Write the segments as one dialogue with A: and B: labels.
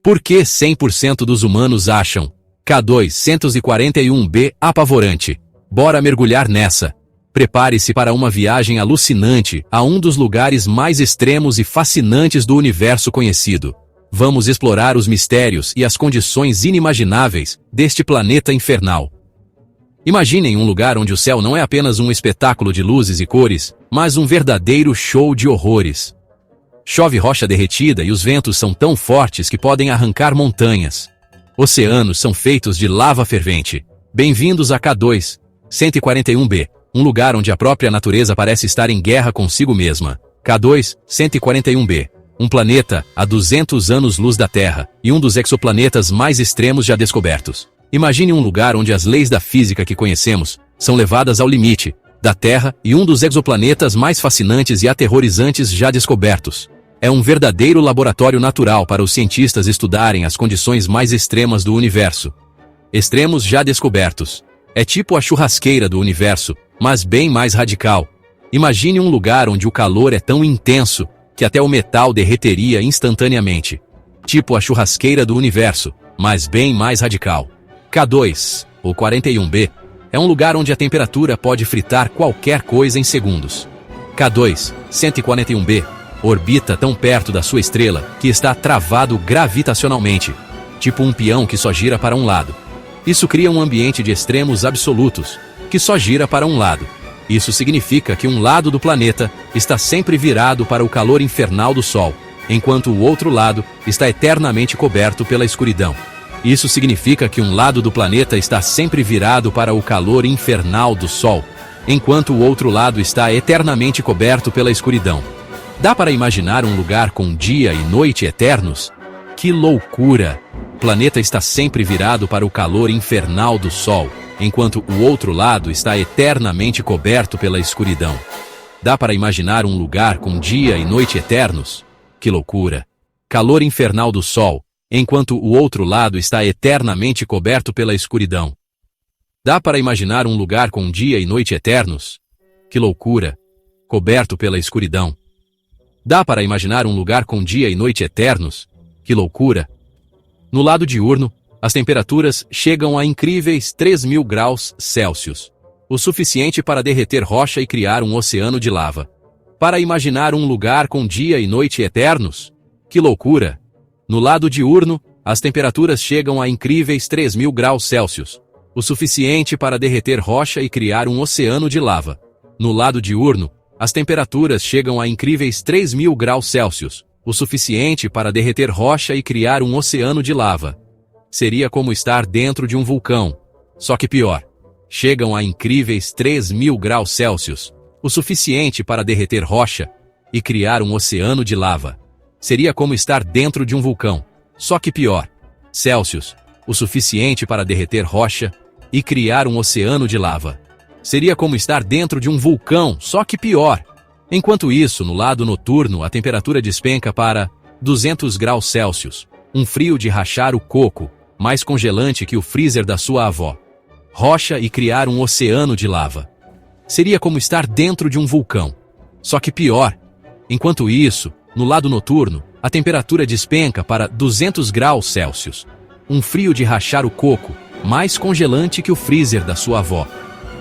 A: Por que 100% dos humanos acham K241b apavorante? Bora mergulhar nessa. Prepare-se para uma viagem alucinante a um dos lugares mais extremos e fascinantes do universo conhecido. Vamos explorar os mistérios e as condições inimagináveis deste planeta infernal. Imaginem um lugar onde o céu não é apenas um espetáculo de luzes e cores, mas um verdadeiro show de horrores. Chove rocha derretida e os ventos são tão fortes que podem arrancar montanhas. Oceanos são feitos de lava fervente. Bem-vindos a K241b, um lugar onde a própria natureza parece estar em guerra consigo mesma. K241b, um planeta a 200 anos-luz da Terra e um dos exoplanetas mais extremos já descobertos. Imagine um lugar onde as leis da física que conhecemos são levadas ao limite da Terra e um dos exoplanetas mais fascinantes e aterrorizantes já descobertos. É um verdadeiro laboratório natural para os cientistas estudarem as condições mais extremas do universo. Extremos já descobertos. É tipo a churrasqueira do universo, mas bem mais radical. Imagine um lugar onde o calor é tão intenso que até o metal derreteria instantaneamente. Tipo a churrasqueira do universo, mas bem mais radical. K2, ou 41b, é um lugar onde a temperatura pode fritar qualquer coisa em segundos. K2, 141b, orbita tão perto da sua estrela que está travado gravitacionalmente, tipo um peão que só gira para um lado. Isso cria um ambiente de extremos absolutos, que só gira para um lado. Isso significa que um lado do planeta está sempre virado para o calor infernal do Sol, enquanto o outro lado está eternamente coberto pela escuridão. Isso significa que um lado do planeta está sempre virado para o calor infernal do Sol, enquanto o outro lado está eternamente coberto pela escuridão. Dá para imaginar um lugar com dia e noite eternos? Que loucura! O planeta está sempre virado para o calor infernal do Sol, enquanto o outro lado está eternamente coberto pela escuridão. Dá para imaginar um lugar com dia e noite eternos? Que loucura! Calor infernal do Sol, enquanto o outro lado está eternamente coberto pela escuridão. Dá para imaginar um lugar com dia e noite eternos? Que loucura! Coberto pela escuridão. Dá para imaginar um lugar com dia e noite eternos? Que loucura! No lado diurno, as temperaturas chegam a incríveis 3.000 graus Celsius, o suficiente para derreter rocha e criar um oceano de lava. Para imaginar um lugar com dia e noite eternos? Que loucura! No lado diurno, as temperaturas chegam a incríveis 3.000 graus Celsius, o suficiente para derreter rocha e criar um oceano de lava. No lado diurno, as temperaturas chegam a incríveis 3.000 graus Celsius, o suficiente para derreter rocha e criar um oceano de lava. Seria como estar dentro de um vulcão, só que pior. Chegam a incríveis 3.000 graus Celsius, o suficiente para derreter rocha e criar um oceano de lava. Seria como estar dentro de um vulcão, só que pior. Celsius, o suficiente para derreter rocha e criar um oceano de lava. Seria como estar dentro de um vulcão, só que pior. Enquanto isso, no lado noturno, a temperatura despenca para 200 graus Celsius, um frio de rachar o coco, mais congelante que o freezer da sua avó. Rocha e criar um oceano de lava. Seria como estar dentro de um vulcão, só que pior. Enquanto isso, no lado noturno, a temperatura despenca para 200 graus Celsius, um frio de rachar o coco, mais congelante que o freezer da sua avó.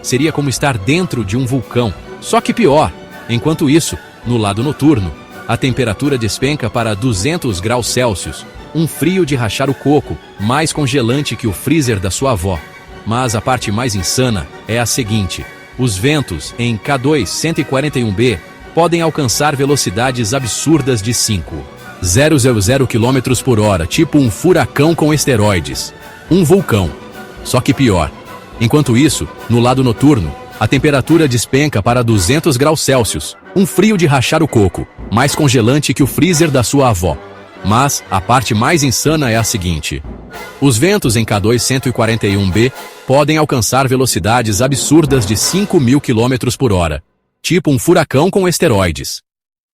A: Seria como estar dentro de um vulcão, só que pior. Enquanto isso, no lado noturno, a temperatura despenca para 200 graus Celsius, um frio de rachar o coco, mais congelante que o freezer da sua avó. Mas a parte mais insana é a seguinte: os ventos em K241b podem alcançar velocidades absurdas de 5,000 km por hora, tipo um furacão com esteroides. Um vulcão. Só que pior. Enquanto isso, no lado noturno, a temperatura despenca para 200 graus Celsius, um frio de rachar o coco, mais congelante que o freezer da sua avó. Mas a parte mais insana é a seguinte: os ventos em K241b podem alcançar velocidades absurdas de 5.000 km por hora, tipo um furacão com esteroides.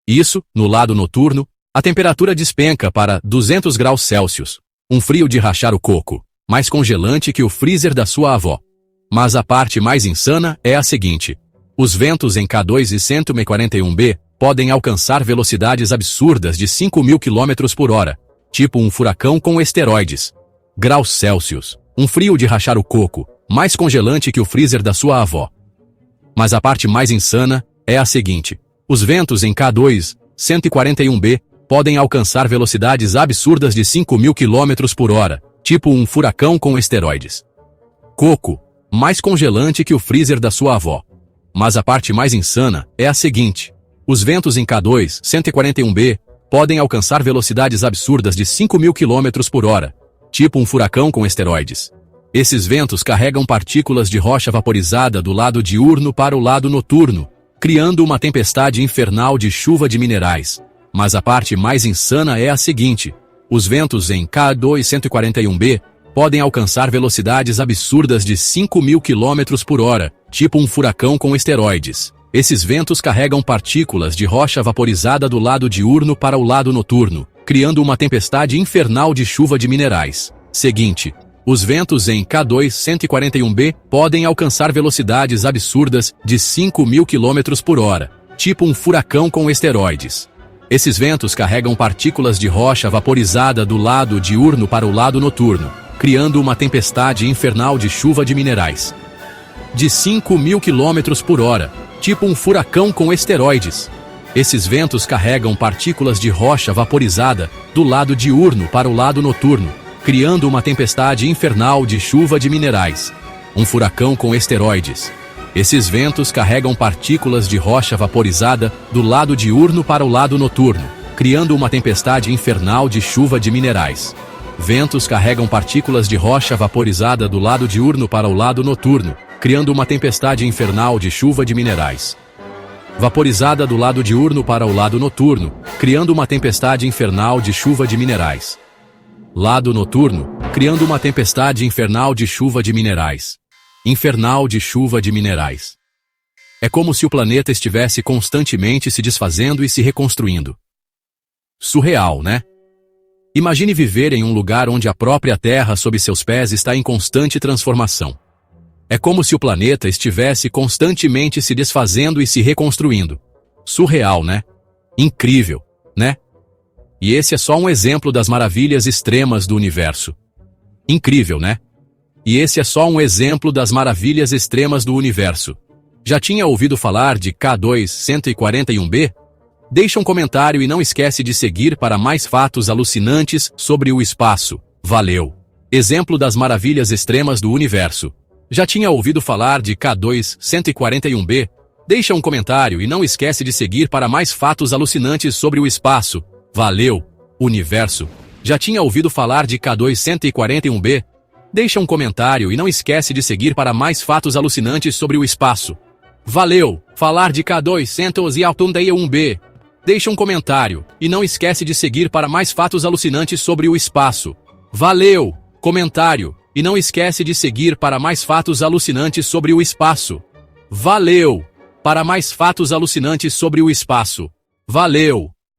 A: Isso, no lado noturno, a temperatura despenca para 200 graus Celsius, um frio de rachar o coco, mais congelante que o freezer da sua avó. Mas a parte mais insana é a seguinte: os ventos em K241b podem alcançar velocidades absurdas de 5.000 km por hora, tipo um furacão com esteroides. Graus Celsius, um frio de rachar o coco, mais congelante que o freezer da sua avó. Mas a parte mais insana é a seguinte: os ventos em K2, 141B, podem alcançar velocidades absurdas de 5.000 km por hora, tipo um furacão com esteroides. Coco, mais congelante que o freezer da sua avó. Mas a parte mais insana é a seguinte: os ventos em K2, 141B, podem alcançar velocidades absurdas de 5.000 km por hora, tipo um furacão com esteroides. Esses ventos carregam partículas de rocha vaporizada do lado diurno para o lado noturno, criando uma tempestade infernal de chuva de minerais. Mas a parte mais insana é a seguinte: os ventos em K2, 141B, podem alcançar velocidades absurdas de 5.000 km por hora, tipo um furacão com esteroides. Esses ventos carregam partículas de rocha vaporizada do lado diurno para o lado noturno, criando uma tempestade infernal de chuva de minerais. Seguinte: os ventos em K2, 141B, podem alcançar velocidades absurdas de 5.000 km por hora, tipo um furacão com esteroides. Esses ventos carregam partículas de rocha vaporizada do lado diurno para o lado noturno, criando uma tempestade infernal de chuva de minerais. De 5.000 km por hora, tipo um furacão com esteroides. Esses ventos carregam partículas de rocha vaporizada do lado diurno para o lado noturno, criando uma tempestade infernal de chuva de minerais. Um furacão com esteroides. Esses ventos carregam partículas de rocha vaporizada do lado diurno para o lado noturno, criando uma tempestade infernal de chuva de minerais. Ventos carregam partículas de rocha vaporizada do lado diurno para o lado noturno, criando uma tempestade infernal de chuva de minerais. Vaporizada do lado diurno para o lado noturno, criando uma tempestade infernal de chuva de minerais. Lado noturno, criando uma tempestade infernal de chuva de minerais. Infernal de chuva de minerais. É como se o planeta estivesse constantemente se desfazendo e se reconstruindo. Surreal, né? Imagine viver em um lugar onde a própria Terra sob seus pés está em constante transformação. É como se o planeta estivesse constantemente se desfazendo e se reconstruindo. Surreal, né? Incrível, né? E esse é só um exemplo das maravilhas extremas do universo. Incrível, né? E esse é só um exemplo das maravilhas extremas do universo. Já tinha ouvido falar de K2, 141B? Deixa um comentário e não esquece de seguir para mais fatos alucinantes sobre o espaço. Valeu! Exemplo das maravilhas extremas do universo. Já tinha ouvido falar de K2, 141B? Deixa um comentário e não esquece de seguir para mais fatos alucinantes sobre o espaço. Valeu! Universo. Já tinha ouvido falar de K2, 141B? Deixa um comentário e não esquece de seguir para mais fatos alucinantes sobre o espaço. Valeu! Falar de K2, 141B. Deixa um comentário e não esquece de seguir para mais fatos alucinantes sobre o espaço. Valeu! Comentário e não esquece de seguir para mais fatos alucinantes sobre o espaço. Valeu! Para mais fatos alucinantes sobre o espaço. Valeu!